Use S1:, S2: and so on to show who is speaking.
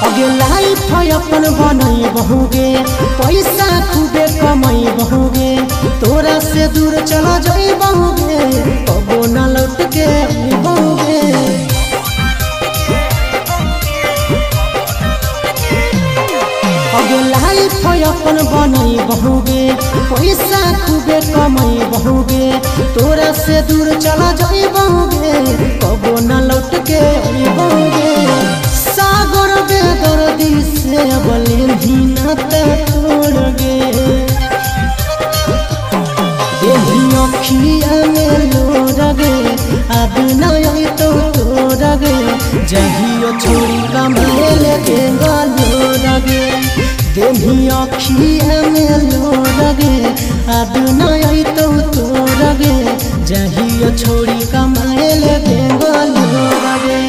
S1: अगे लाइफ अपन बनई बहुगे पैसा खूबे कमाई बहुगे तोरा से दूर चला जाई बहुगे कबो न लौट के बहुगे अगे लाइफ अपन बनई बहुगे पैसा खूबे कमाई बहुगे तोरा से दूर चला जाई बहुगे कबो न लौट के बहुगे सागर बेदर्दी से बलिन ही नाता तोड़ गे यही अखिया में लोर गे अब नहीं तो तोड़ गे जहियो छोड़ी कमाल के लोर गे देही अखिया में लोर गे अब नहीं तो तोड़ गे जहियो छोड़ी कमाल के लोर गे।